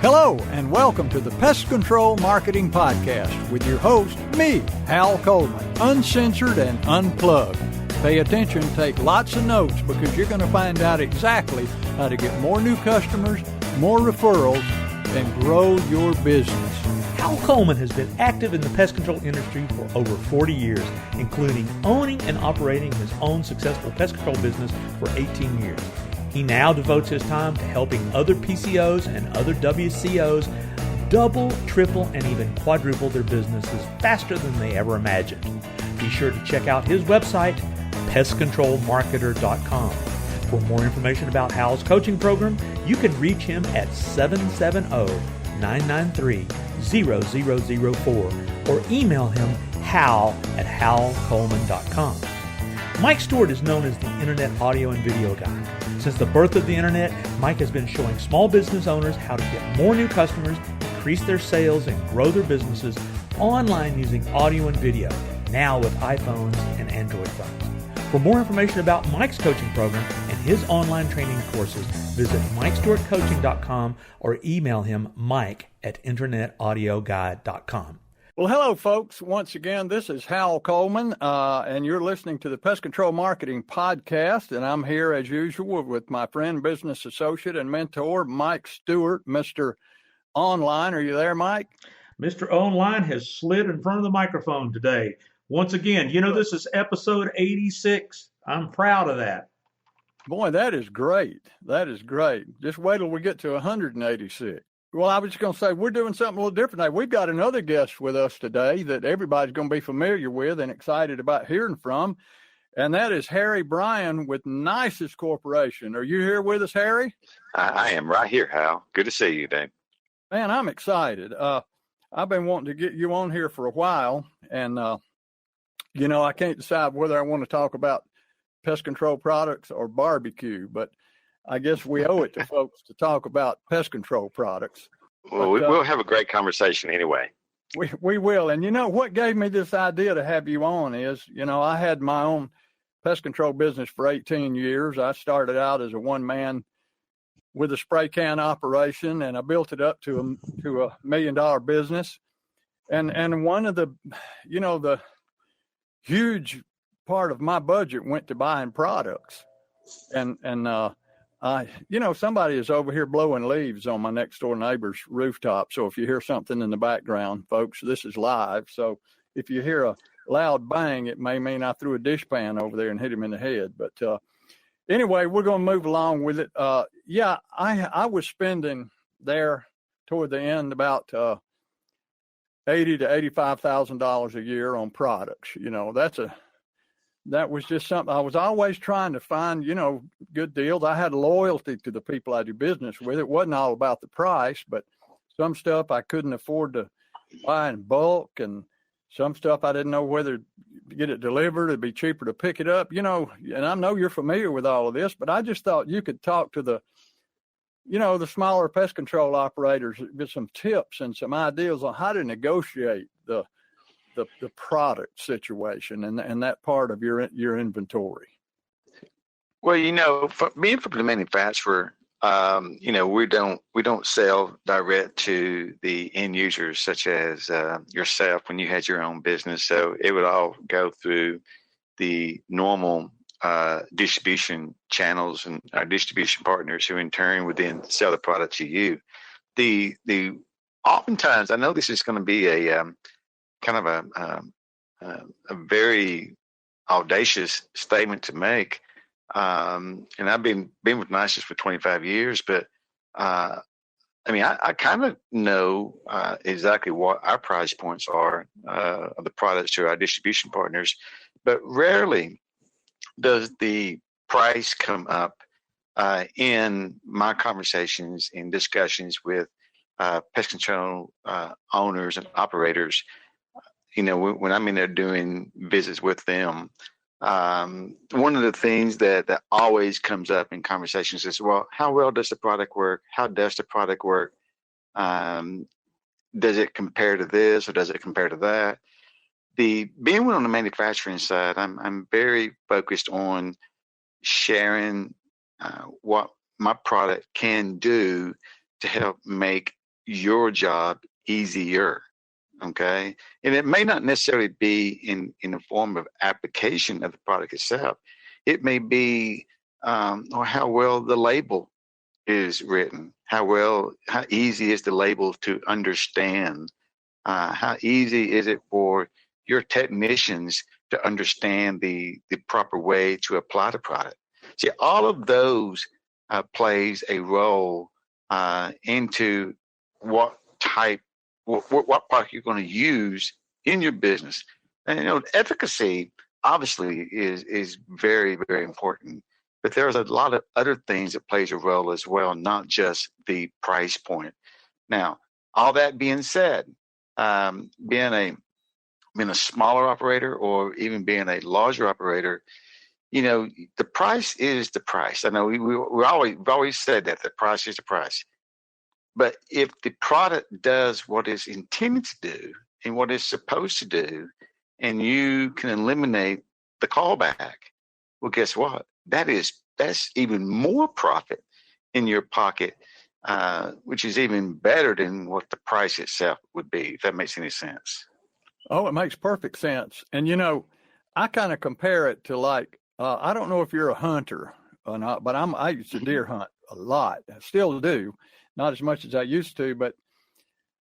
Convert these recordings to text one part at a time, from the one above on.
Hello, and welcome to the Pest Control Marketing Podcast with your host, me, Hal Coleman, uncensored and unplugged. Pay attention, take lots of notes, because you're going to find out exactly how to get more new customers, more referrals, and grow your business. Hal Coleman has been active in the pest control industry for over 40 years, including owning and operating his own successful pest control business for 18 years. He now devotes his time to helping other PCOs and other WCOs double, triple, and even quadruple their businesses faster than they ever imagined. Be sure to check out his website, pestcontrolmarketer.com. For more information about Hal's coaching program, you can reach him at 770-993-0004 or email him hal@halcoleman.com. Mike Stewart is known as the Internet Audio and Video Guy. Since the birth of the Internet, Mike has been showing small business owners how to get more new customers, increase their sales, and grow their businesses online using audio and video, now with iPhones and Android phones. For more information about Mike's coaching program and his online training courses, visit MikeStewartCoaching.com or email him mike@internetaudioguide.com. Well, hello, folks. Once again, this is Hal Coleman, and you're listening to the Pest Control Marketing Podcast, and I'm here, as usual, with my friend, business associate, and mentor, Mike Stewart, Mr. Online. Are you there, Mike? Mr. Online has slid in front of the microphone today. Once again, this is episode 86. I'm proud of that. Boy, that is great. That is great. Just wait till we get to 186. Well, I was just going to say, we're doing something a little different today. We've got another guest with us today that everybody's going to be familiar with and excited about hearing from, and that is Harry Bryan with Nisus Corporation. Are you here with us, Harry? I am right here, Hal. Good to see you, Dave. Man, I'm excited. I've been wanting to get you on here for a while, and, I can't decide whether I want to talk about pest control products or barbecue, but I guess we owe it to folks to talk about pest control products. Well, we'll have a great conversation anyway. We will. And what gave me this idea to have you on is, I had my own pest control business for 18 years. I started out as a one-man with a spray can operation, and I built it up to a $1 million business. And one of the, the huge part of my budget went to buying products. And somebody is over here blowing leaves on my next door neighbor's rooftop. So if you hear something in the background, folks, this is live. So if you hear a loud bang, it may mean I threw a dishpan over there and hit him in the head. But anyway, we're going to move along with it. I was spending there toward the end about $80,000 to $85,000 a year on products. That was just something I was always trying to find, good deals. I had loyalty to the people I do business with. It wasn't all about the price, but some stuff I couldn't afford to buy in bulk, and some stuff I didn't know whether to get it delivered. It'd be cheaper to pick it up, and I know you're familiar with all of this, but I just thought you could talk to the smaller pest control operators, get some tips and some ideas on how to negotiate the product situation and that part of your inventory. Well, for being from the manufacturer, we don't sell direct to the end users, such as yourself when you had your own business. So it would all go through the normal distribution channels and our distribution partners, who in turn would then sell the product to you. The oftentimes, I know this is going to be a kind of a very audacious statement to make. And I've been with Nisus for 25 years, but I kind of know exactly what our price points are of the products to our distribution partners, but rarely does the price come up in my conversations and discussions with pest control owners and operators. When I'm in there doing visits with them, one of the things that always comes up in conversations is, well, how well does the product work? How does the product work? Does it compare to this or does it compare to that? Being on the manufacturing side, I'm very focused on sharing what my product can do to help make your job easier. Okay. And it may not necessarily be in the form of application of the product itself. It may be or how well the label is written, how easy is the label to understand, how easy is it for your technicians to understand the proper way to apply the product. See, all of those plays a role into what product you're going to use in your business. And efficacy obviously is very, very important, but there's a lot of other things that plays a role as well, not just the price point. Now, all that being said, being a smaller operator or even being a larger operator, the price is the price. I know we've always said that the price is the price. But if the product does what it's intended to do and what it's supposed to do, and you can eliminate the callback, well, guess what? That's even more profit in your pocket, which is even better than what the price itself would be, if that makes any sense. Oh, it makes perfect sense. And, I kind of compare it to I don't know if you're a hunter or not, but I used to deer hunt a lot. I still do. Not as much as I used to, but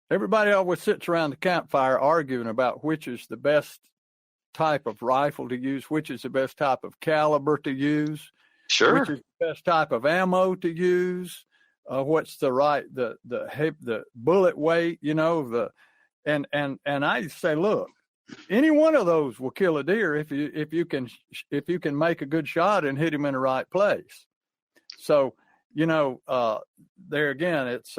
everybody always sits around the campfire arguing about which is the best type of rifle to use, which is the best type of caliber to use, sure, which is the best type of ammo to use, what's the bullet weight, and I say, look, any one of those will kill a deer if you can make a good shot and hit him in the right place. So, there again, it's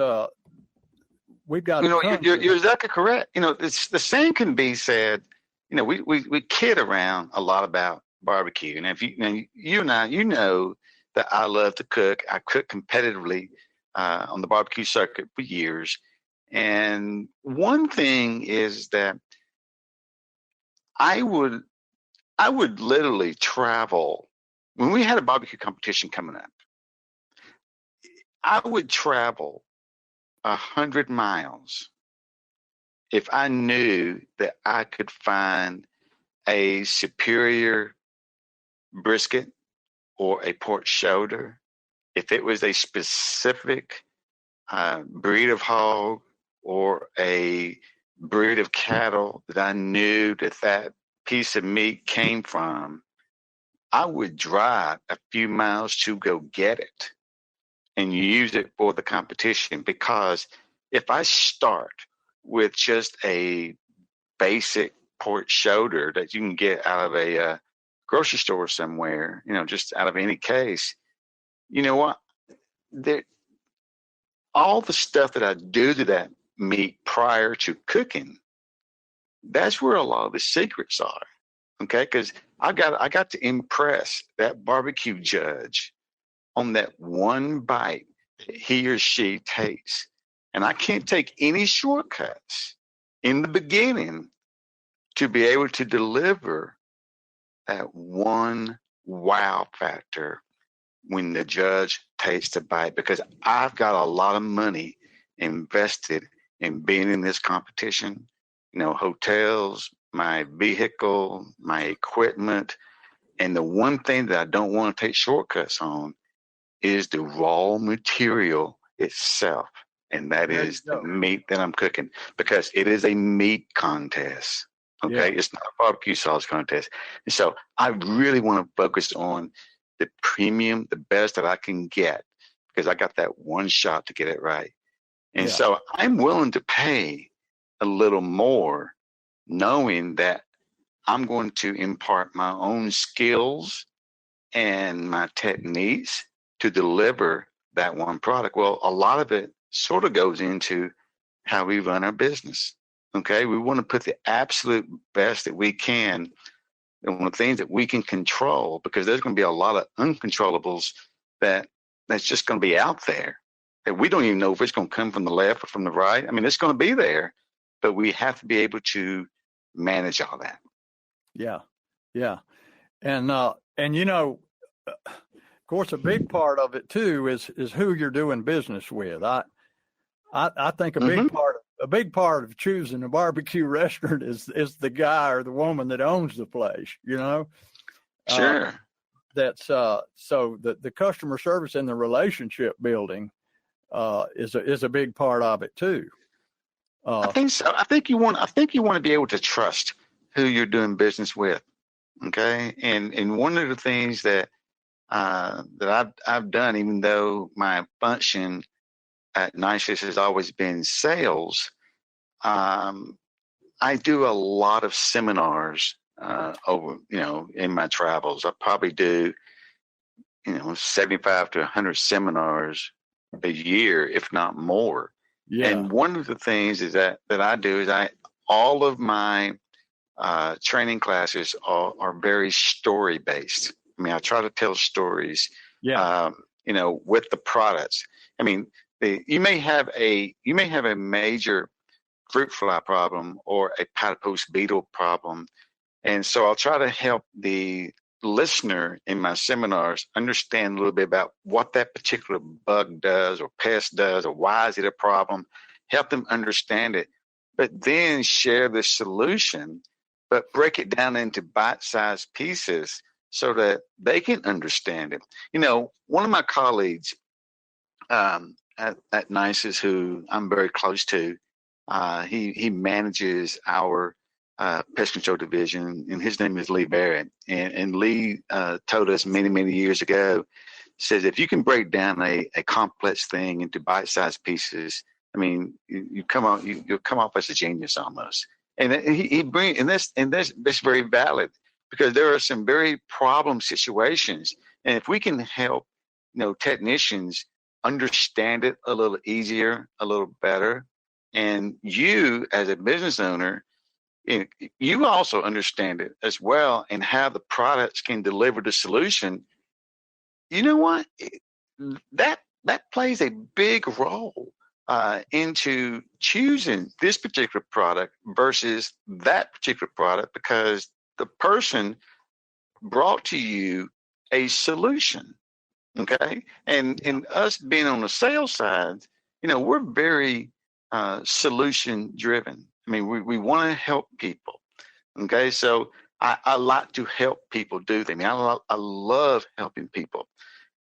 we've got. You're exactly correct. It's the same can be said. We kid around a lot about barbecue, and if you and I, that I love to cook. I cook competitively on the barbecue circuit for years, and one thing is that I would literally travel when we had a barbecue competition coming up. I would travel 100 miles if I knew that I could find a superior brisket or a pork shoulder, if it was a specific breed of hog or a breed of cattle that I knew that piece of meat came from, I would drive a few miles to go get it and use it for the competition. Because if I start with just a basic pork shoulder that you can get out of a grocery store somewhere, just out of any case, you know what? All the stuff that I do to that meat prior to cooking, that's where a lot of the secrets are. Okay, because I got to impress that barbecue judge on that one bite that he or she takes. And I can't take any shortcuts in the beginning to be able to deliver that one wow factor when the judge takes the bite, because I've got a lot of money invested in being in this competition. Hotels, my vehicle, my equipment. And the one thing that I don't want to take shortcuts on is the raw material itself. And that is the meat that I'm cooking, because it is a meat contest. Okay. Yeah. It's not a barbecue sauce contest. And so I really want to focus on the premium, the best that I can get, because I got that one shot to get it right. And so I'm willing to pay a little more, knowing that I'm going to impart my own skills and my techniques to deliver that one product. Well, a lot of it sort of goes into how we run our business. Okay. We want to put the absolute best that we can on the things that we can control, because there's going to be a lot of uncontrollables that's just going to be out there that we don't even know if it's going to come from the left or from the right. I mean, it's going to be there, but we have to be able to manage all that. Yeah. Yeah. And of course, a big part of it too is who you're doing business with. I think a big part of choosing a barbecue restaurant is the guy or the woman that owns the place. Sure. That's so the customer service and the relationship building is a big part of it too. I think so. I think you want to be able to trust who you're doing business with. Okay. And one of the things that I've done, even though my function at Nisus has always been sales, I do a lot of seminars over, in my travels. I probably do, 75 to 100 seminars a year, if not more. Yeah. And one of the things is that I do is all of my training classes are very story based. I mean, I try to tell stories, with the products. I mean, you may have a major fruit fly problem or a platypus beetle problem. And so I'll try to help the listener in my seminars understand a little bit about what that particular bug does or pest does or why is it a problem, help them understand it, but then share the solution, but break it down into bite-sized pieces so that they can understand it. One of my colleagues at Nisus, who I'm very close to, he manages our pest control division, and his name is Lee Barrett. And Lee told us many, many years ago, says if you can break down a complex thing into bite-sized pieces, I mean, you'll come off as a genius almost. And that's very valid, because there are some very problem situations, and if we can help, technicians understand it a little easier, a little better, and you as a business owner, you also understand it as well, and how the products can deliver the solution. You know what? That plays a big role into choosing this particular product versus that particular product, because the person brought to you a solution. Okay. And us being on the sales side, we're very solution driven. I mean, we want to help people. Okay. So I like to help people do things. I love helping people.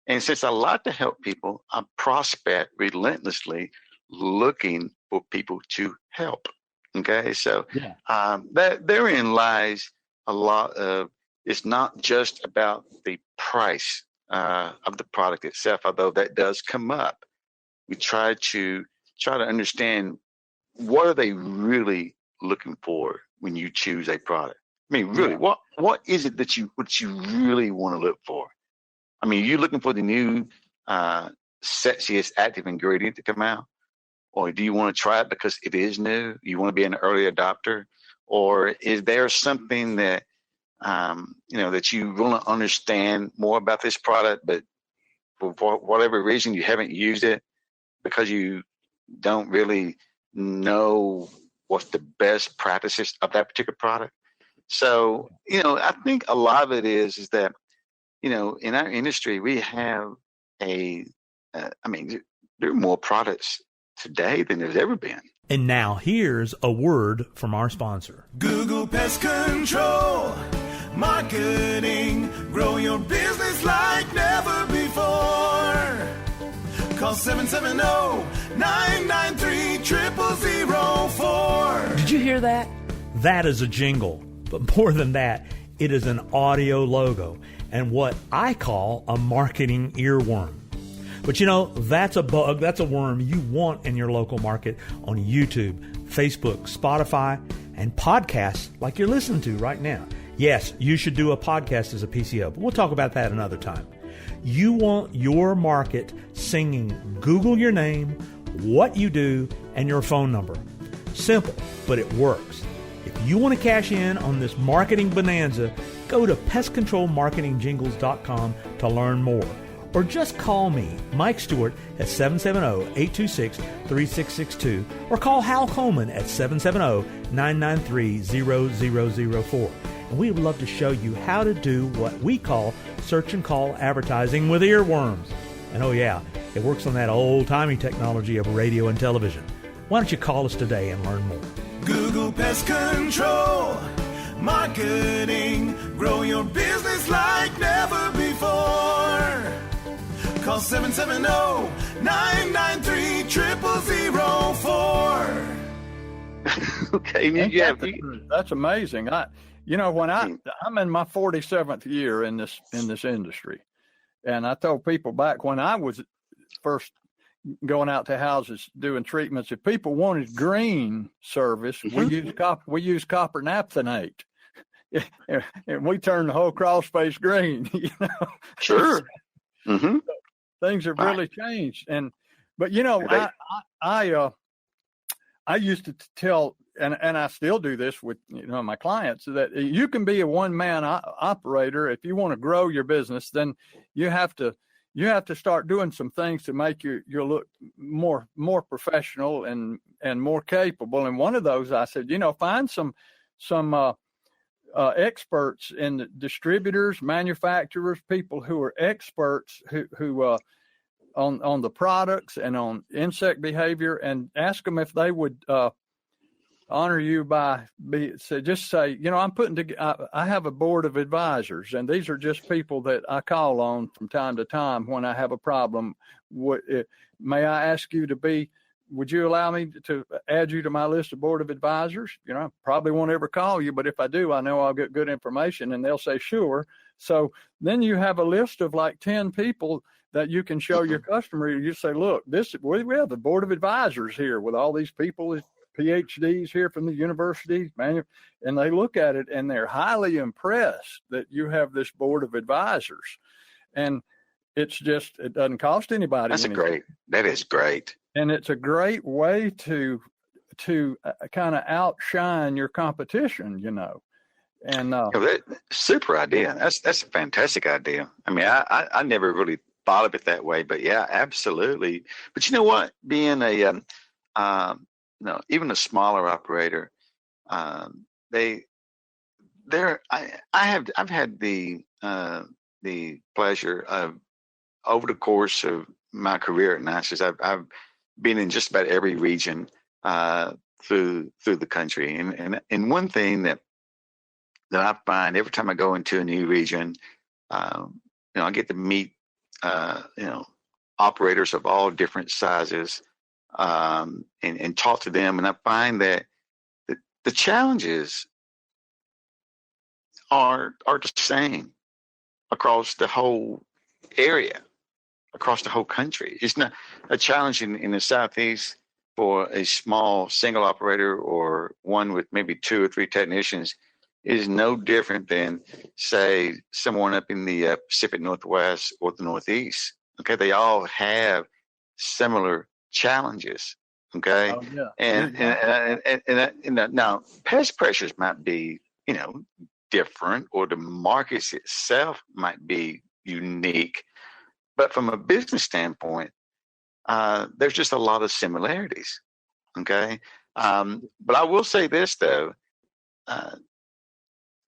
And since I like to help people, I prospect relentlessly looking for people to help. Okay. So therein lies a lot of, it's not just about the price of the product itself, although that does come up. We try to understand, what are they really looking for when you choose a product? I mean, really, what is it that you really want to look for? I mean, are you looking for the new sexiest active ingredient to come out? Or do you want to try it because it is new? You want to be an early adopter? Or is there something that that you want to understand more about this product, but for whatever reason you haven't used it because you don't really know what's the best practices of that particular product? So, I think a lot of it is that, in our industry, we have there are more products today than there's ever been. And now here's a word from our sponsor. Google Pest Control Marketing. Grow your business like never before. Call 770-993-0004. Did you hear that? That is a jingle. But more than that, it is an audio logo and what I call a marketing earworm. But that's a bug, that's a worm you want in your local market on YouTube, Facebook, Spotify, and podcasts like you're listening to right now. Yes, you should do a podcast as a PCO, but we'll talk about that another time. You want your market singing Google your name, what you do, and your phone number. Simple, but it works. If you want to cash in on this marketing bonanza, go to pestcontrolmarketingjingles.com to learn more. Or just call me, Mike Stewart, at 770-826-3662, or call Hal Coleman at 770-993-0004. and we would love to show you how to do what we call search and call advertising with earworms. And oh yeah, it works on that old-timey technology of radio and television. Why don't you call us today and learn more? Google Pest Control Marketing. Grow your business like never before. Call 770-993-0004. Okay, that's amazing. When I'm in my 47th year in this industry, and I told people back when I was first going out to houses doing treatments, if people wanted green service, we use copper naphthenate, and we turn the whole crawl space green. Sure. So things have really changed, but I used to tell, and I still do this with my clients, that you can be a one-man operator. If you want to grow your business, then you have to start doing some things to make you look more professional and more capable. And one of those, I said, find some experts in the distributors, manufacturers, people who are experts who on the products and on insect behavior, and ask them if they would honor you by just say, I'm putting together, I have a board of advisors, and these are just people that I call on from time to time when I have a problem. May I ask you would you allow me to add you to my list of board of advisors? I probably won't ever call you, but if I do, I know I'll get good information. And they'll say, sure. So then you have a list of like 10 people that you can show your customer. You say, look, we have the board of advisors here with all these people, PhDs here from the university, and they look at it and they're highly impressed that you have this board of advisors. And it doesn't cost anybody anything. That is great. And it's a great way to kind of outshine your competition, And super idea. That's a fantastic idea. I mean, I never really thought of it that way, but yeah, absolutely. But you know what? Being even a smaller operator, I've had the pleasure of, over the course of my career at Nisus, I've been in just about every region through the country, and one thing that I find every time I go into a new region, I get to meet operators of all different sizes, and talk to them, and I find that the challenges are the same across the whole area, across the whole country. It's not a challenge in the Southeast for a small single operator or one with maybe 2 or 3 technicians is no different than, say, someone up in the Pacific Northwest or the Northeast. Okay, they all have similar challenges. Okay, and now pest pressures might be different, or the markets itself might be unique, but from a business standpoint, there's just a lot of similarities. Okay, but I will say this though.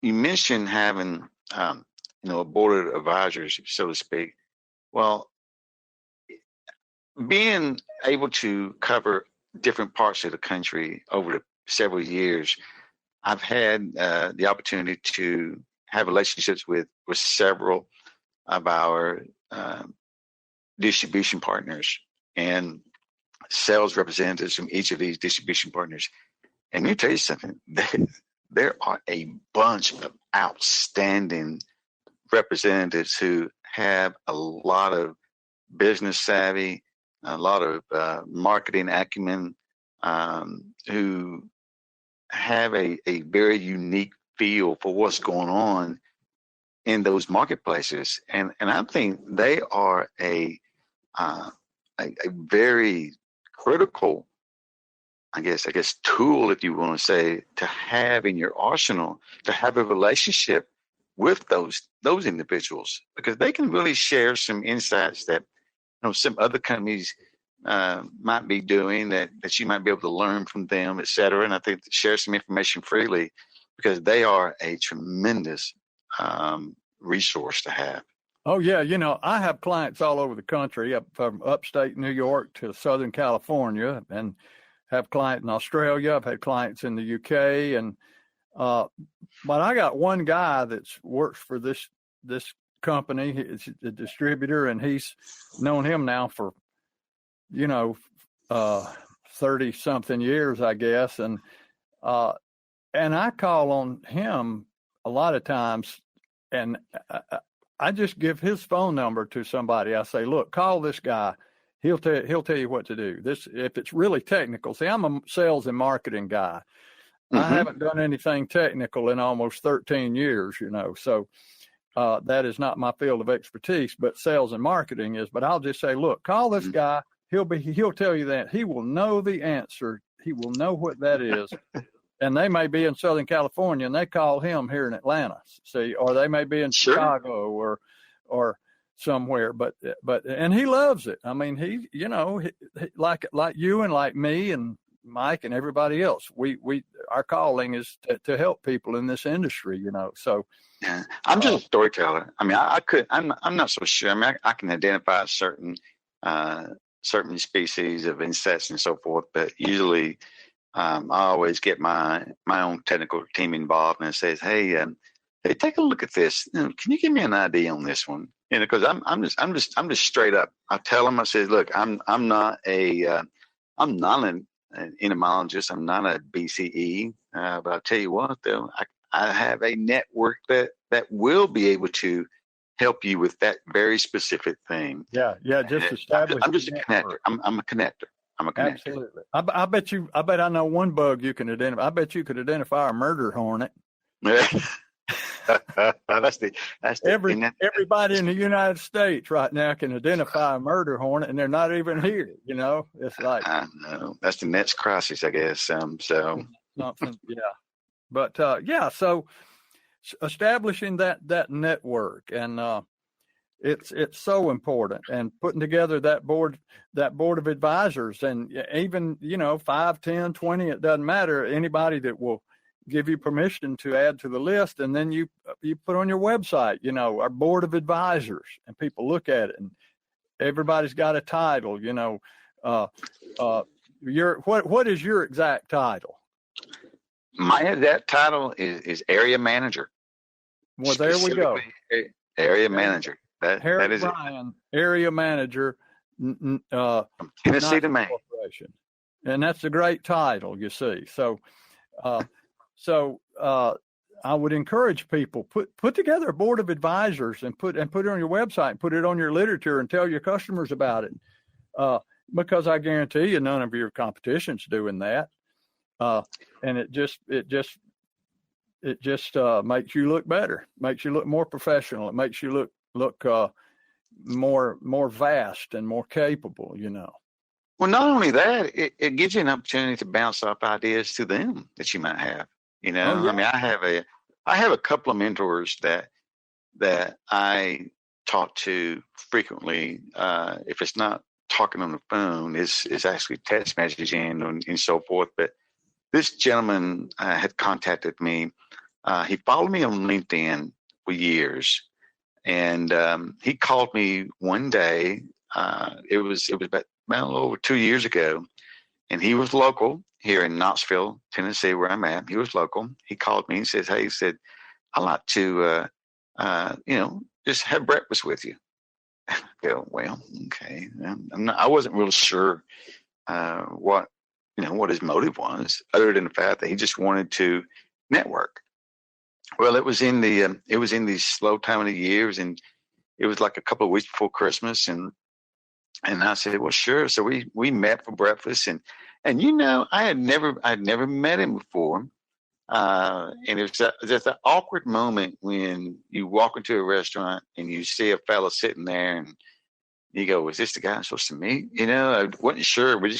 You mentioned having, a board of advisors, so to speak. Well, being able to cover different parts of the country over the several years, I've had the opportunity to have relationships with several of our distribution partners and sales representatives from each of these distribution partners. And let me tell you something. There are a bunch of outstanding representatives who have a lot of business savvy, a lot of marketing acumen, who have a very unique feel for what's going on in those marketplaces. And I think they are a very critical, I guess tool, if you want to say, to have in your arsenal, to have a relationship with those individuals, because they can really share some insights that some other companies might be doing that you might be able to learn from them, et cetera. And I think share some information freely, because they are a tremendous resource to have. Oh, yeah. I have clients all over the country, from upstate New York to Southern California, and have clients in Australia. I've had clients in the UK. But I got one guy that works for this company. It's a distributor, and he's known him now for, 30 something years, I guess. And I call on him a lot of times, and I just give his phone number to somebody. I say, look, call this guy. He'll tell you what to do. This, if it's really technical. See, I'm a sales and marketing guy. Mm-hmm. I haven't done anything technical in almost 13 years, so that is not my field of expertise, but sales and marketing is. But I'll just say, look, call this guy. He'll tell you that. He will know the answer. He will know what that is. And they may be in Southern California, and they call him here in Atlanta, see, or they may be in Chicago or somewhere. But and he loves it. I mean, he like you and like me and Mike and everybody else, our calling is to help people in this industry, So yeah, I'm just a storyteller. I mean, I'm not so sure. I mean, I can identify certain species of insects and so forth, but usually I always get my own technical team involved, and it says, hey, take a look at this. Can you give me an idea on this one? Because I'm just straight up. I tell them, I say, look, I'm not an entomologist. I'm not a BCE, but I'll tell you what, though, I have a network that will be able to help you with that very specific thing. Yeah. Just establish. I'm just a connector. I'm a connector. Absolutely. I bet I know one bug you can identify. I bet you could identify a murder hornet. Everybody in the United States right now can identify a murder hornet, and they're not even here. It's like, I know that's the next crisis, I guess. So something, yeah. But so establishing that network, and it's so important, and putting together that board of advisors, and even 5, 10, 20, it doesn't matter. Anybody that will give you permission to add to the list, and then you put on your website, our board of advisors, and people look at it, and everybody's got a title. What is your exact title? My exact title is area manager. Well, there we go. Area manager. Harry Bryan, area manager, from Tennessee to Maine. Corporation. And that's a great title, you see. So I would encourage people, put together a board of advisors and put it on your website, put it on your literature, and tell your customers about it. Because I guarantee you, none of your competition's doing that. And it just makes you look better, makes you look more professional. It makes you look more vast and more capable, Well, not only that, it gives you an opportunity to bounce off ideas to them that you might have. Oh, yeah. I mean, I have a couple of mentors that I talk to frequently. If it's not talking on the phone, is actually text messaging and so forth. But this gentleman had contacted me. He followed me on LinkedIn for years, and he called me one day. It was about over 2 years ago, and he was local here in Knoxville, Tennessee, where I'm at. He was local. He called me and says, "Hey," he said, "I'd like to, just have breakfast with you." I go, well, okay. I wasn't real sure what his motive was, other than the fact that he just wanted to network. Well, it was in the slow time of the years, and it was like a couple of weeks before Christmas, and I said, well, sure. So we met for breakfast, and I'd never met him before, and it was just an awkward moment when you walk into a restaurant and you see a fella sitting there, and you go, "Is this the guy I'm supposed to meet?" I wasn't sure. We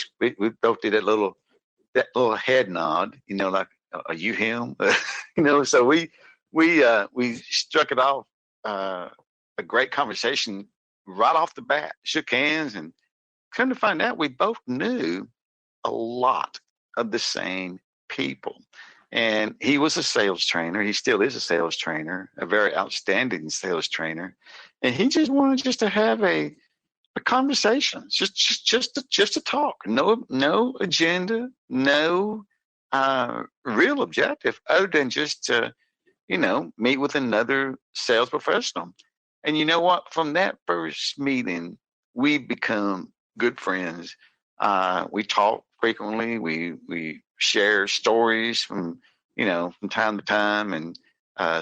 both did that little head nod, like, "Are you him?" So we struck it off, a great conversation right off the bat, shook hands, and come to find out we both knew a lot of the same people. And he was a sales trainer. He still is a sales trainer, a very outstanding sales trainer. And he just wanted to have a conversation, just to talk. No agenda, no real objective other than just to, meet with another sales professional. And you know what? From that first meeting, we become good friends. We talk frequently. We share stories from time to time, and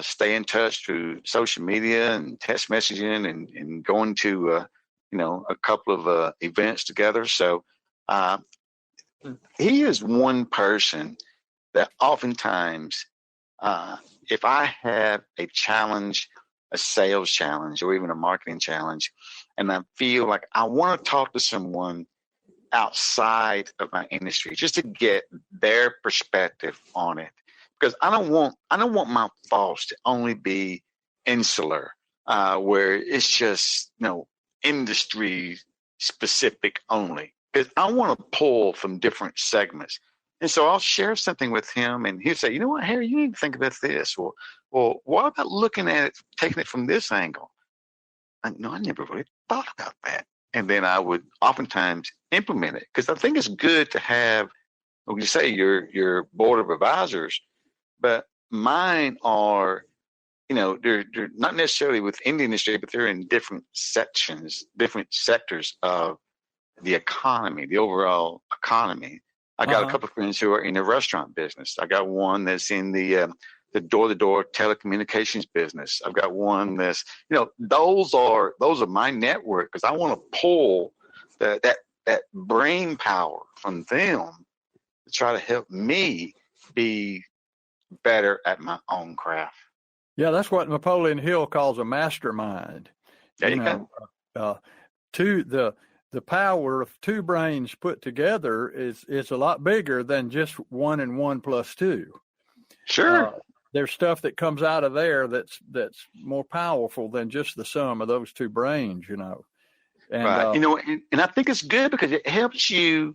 stay in touch through social media and text messaging and going to a couple of events together. So he is one person that oftentimes, if I have a challenge, a sales challenge, or even a marketing challenge, and I feel like I want to talk to someone outside of my industry just to get their perspective on it, because I don't want my thoughts to only be insular, where it's just industry specific only, because I want to pull from different segments. And so I'll share something with him, and he'll say, you know what, Harry, you need to think about this, or what about looking at it, taking it from this angle? I never really thought about that. And then I would oftentimes implement it, because I think it's good to have, like you say, your board of advisors, but mine are, they're not necessarily within the industry, but they're in different sections, different sectors of the economy, the overall economy. I got a couple of friends who are in the restaurant business. I got one that's in the door-to-door telecommunications business. I've got one that's, those are my network, because I want to pull that brain power from them to try to help me be better at my own craft. Yeah, that's what Napoleon Hill calls a mastermind. There you go. The power of two brains put together is a lot bigger than just 1 and 1 plus 2. Sure. There's stuff that comes out of there that's more powerful than just the sum of those two brains, And, right. And I think it's good because it helps you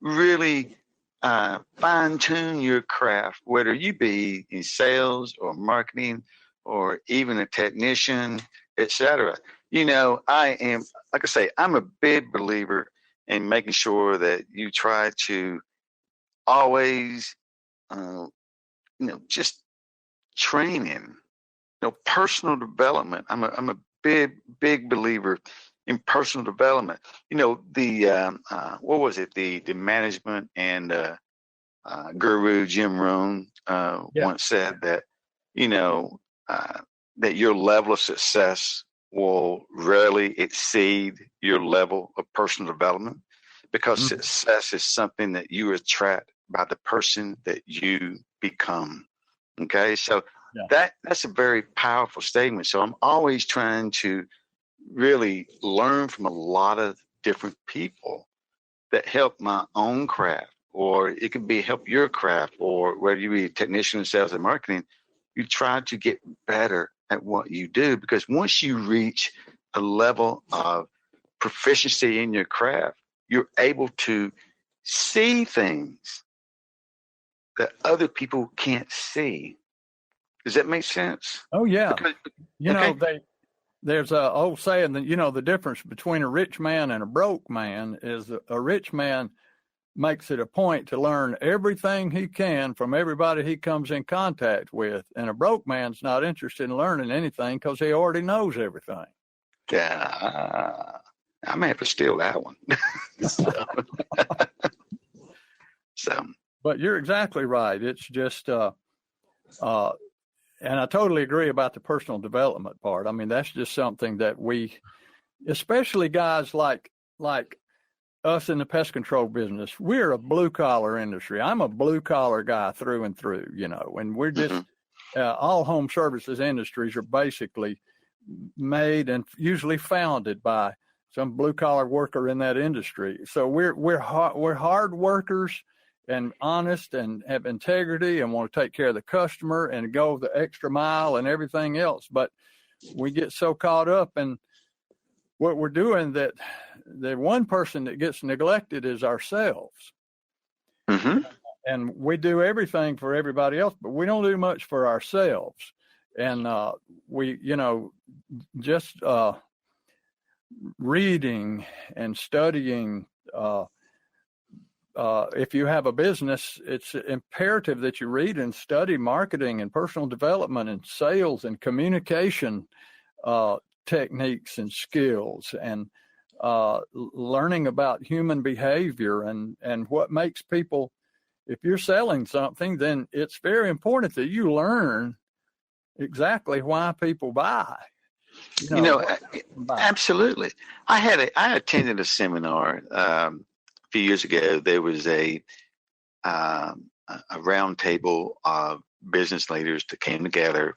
really fine tune your craft, whether you be in sales or marketing or even a technician, etc. I am, like I say, I'm a big believer in making sure that you try to always, just training, personal development. I'm a big believer in personal development. What was it? The management and guru Jim Rohn once said that, that your level of success will rarely exceed your level of personal development, because success is something that you attract by the person that you become. Okay. So that's a very powerful statement. So I'm always trying to really learn from a lot of different people that help my own craft, or it could be help your craft, or whether you be a technician in sales and marketing, you try to get better at what you do, because once you reach a level of proficiency in your craft, you're able to see things that other people can't see. Does that make sense? Oh, yeah. Because, there's a old saying that, the difference between a rich man and a broke man is a rich man makes it a point to learn everything he can from everybody he comes in contact with. And a broke man's not interested in learning anything because he already knows everything. Yeah, I may have to steal that one. So. But you're exactly right. It's just, and I totally agree about the personal development part. I mean, that's just something that we, especially guys like us in the pest control business, we're a blue collar industry. I'm a blue collar guy through and through, and we're just, all home services industries are basically made and usually founded by some blue collar worker in that industry. So we're hard workers and honest and have integrity and want to take care of the customer and go the extra mile and everything else. But we get so caught up in what we're doing that the one person that gets neglected is ourselves. And we do everything for everybody else, but we don't do much for ourselves. And we, just reading and studying. If you have a business, it's imperative that you read and study marketing and personal development and sales and communication techniques and skills, and learning about human behavior and what makes people. If you're selling something, then it's very important that you learn exactly why people buy. Absolutely. I attended a seminar a few years ago. There was a round table of business leaders that came together,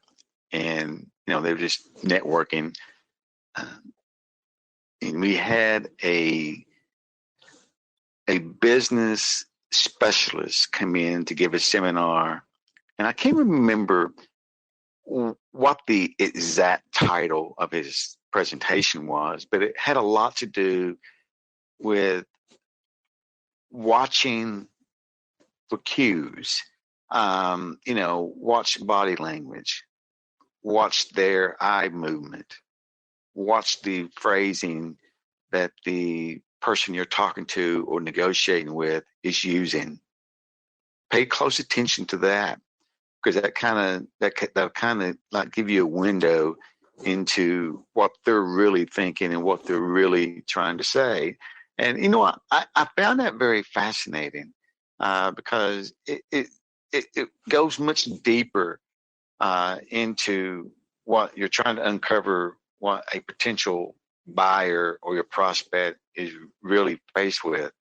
and they were just networking. And we had a business specialist come in to give a seminar, and I can't remember what the exact title of his presentation was, but it had a lot to do with watching for cues. Watch body language, watch their eye movement, watch the phrasing that the person you're talking to or negotiating with is using. Pay close attention to that, because that'll kind of like give you a window into what they're really thinking and what they're really trying to say. And I found that very fascinating because it goes much deeper into what you're trying to uncover, what a potential buyer or your prospect is really faced with,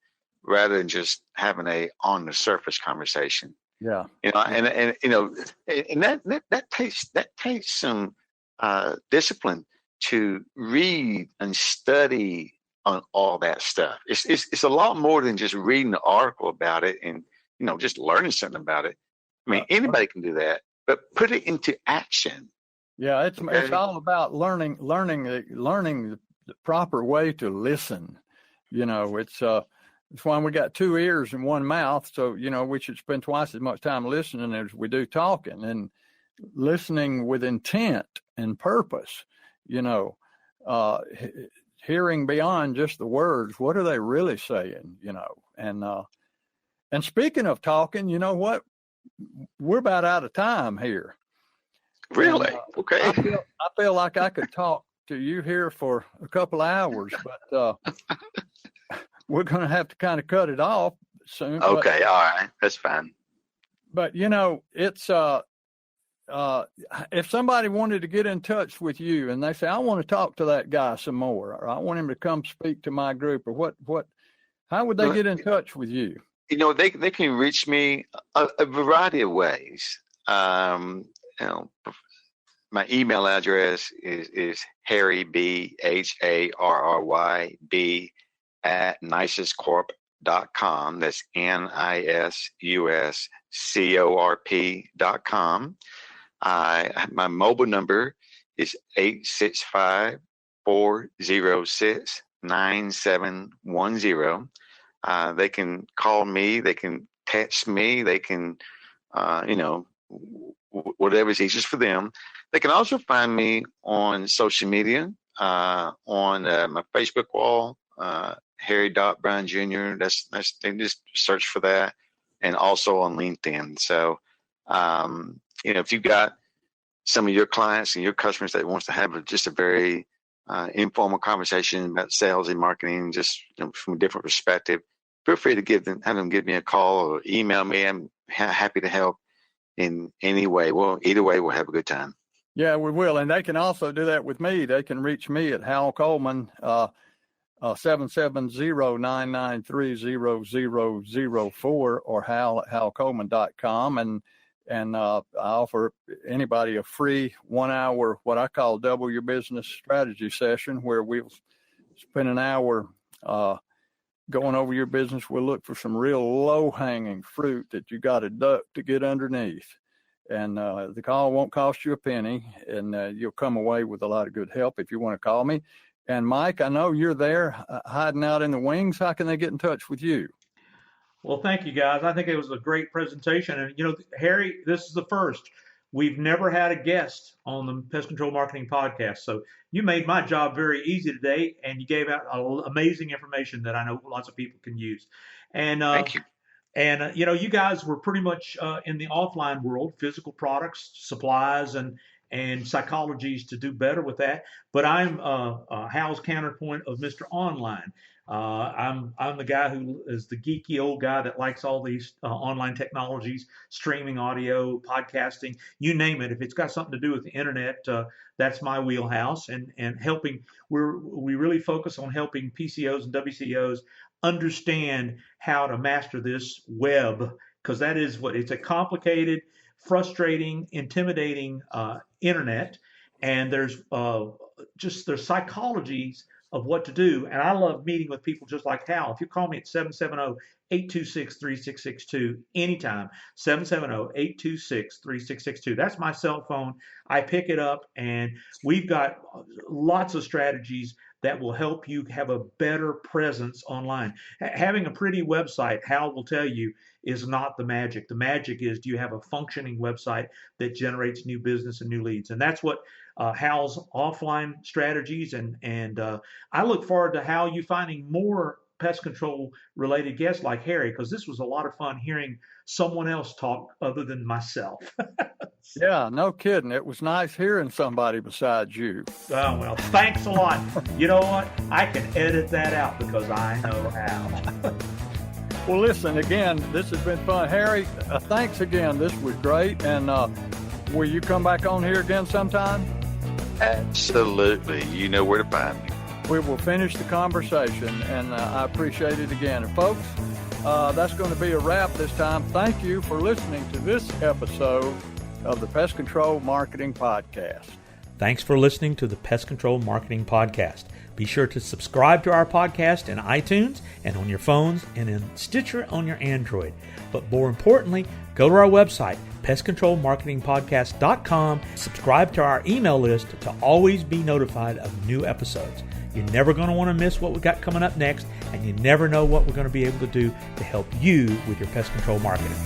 rather than just having a on the surface conversation. Yeah. And that takes some discipline to read and study on all that stuff. It's a lot more than just reading the article about it and just learning something about it. I mean, anybody can do that, but put it into action. Yeah, it's all about learning the proper way to listen. It's why we got two ears and one mouth. So, we should spend twice as much time listening as we do talking, and listening with intent and purpose, hearing beyond just the words. What are they really saying, and speaking of talking, you know what? We're about out of time here. Really? And, okay. I feel like I could talk to you here for a couple of hours, but we're going to have to kind of cut it off soon. Okay. All right. That's fine. But, it's, if somebody wanted to get in touch with you and they say, I want to talk to that guy some more, or I want him to come speak to my group, or how would they get in touch with you? They can reach me a variety of ways. My email address is Harry, BHARRY, @nisuscorp.com. That's NISUSCORP.com. My mobile number is 865-406-9710. They can call me, they can text me, they can, whatever's easiest for them. They can also find me on social media, on my Facebook wall, Harry Bryan Jr. That's they just search for that, and also on LinkedIn. So, if you've got some of your clients and your customers that wants to have just a very informal conversation about sales and marketing, just from a different perspective, feel free to have them give me a call or email me. I'm happy to help in any way. Well, either way, we'll have a good time. Yeah, we will. And they can also do that with me. They can reach me at Hal Coleman, 770-993-0004, or hal@halcoleman.com. And I offer anybody a free 1 hour, what I call double your business strategy session, where we'll spend an hour going over your business. We'll look for some real low-hanging fruit that you got to duck to get underneath. And the call won't cost you a penny, and you'll come away with a lot of good help if you want to call me. And Mike, I know you're there hiding out in the wings. How can they get in touch with you? Well, thank you, guys. I think it was a great presentation. And, Harry, this is the first. We've never had a guest on the Pest Control Marketing Podcast. So you made my job very easy today, and you gave out amazing information that I know lots of people can use. And Thank you. And, you guys were pretty much in the offline world, physical products, supplies, and psychologies to do better with that. But I'm Hal's counterpoint of Mr. Online. I'm the guy who is the geeky old guy that likes all these online technologies, streaming audio, podcasting, you name it. If it's got something to do with the internet, that's my wheelhouse. And helping, we really focus on helping PCOs and WCOs understand how to master this web, because that is it's a complicated, frustrating, intimidating internet, and there's psychologies of what to do. And I love meeting with people just like Hal. If you call me at 770-826-3662 anytime, 770-826-3662. That's my cell phone. I pick it up, and we've got lots of strategies that will help you have a better presence online. Having a pretty website, Hal will tell you, is not the magic. The magic is, do you have a functioning website that generates new business and new leads? And that's what Hal's offline strategies. And I look forward to Hal, you finding more pest control related guests like Harry, because this was a lot of fun hearing someone else talk other than myself. Yeah, no kidding. It was nice hearing somebody besides you. Oh, well, thanks a lot. You know what? I can edit that out because I know how. Well, listen, again, this has been fun. Harry, thanks again. This was great. And will you come back on here again sometime? Absolutely. You know where to find me. We will finish the conversation, and I appreciate it again. And folks, that's going to be a wrap this time. Thank you for listening to this episode of the Pest Control Marketing Podcast. Thanks for listening to the Pest Control Marketing Podcast. Be sure to subscribe to our podcast in iTunes and on your phones, and in Stitcher on your Android. But more importantly, go to our website, pestcontrolmarketingpodcast.com. Subscribe to our email list to always be notified of new episodes. You're never going to want to miss what we got coming up next, and you never know what we're going to be able to do to help you with your pest control marketing.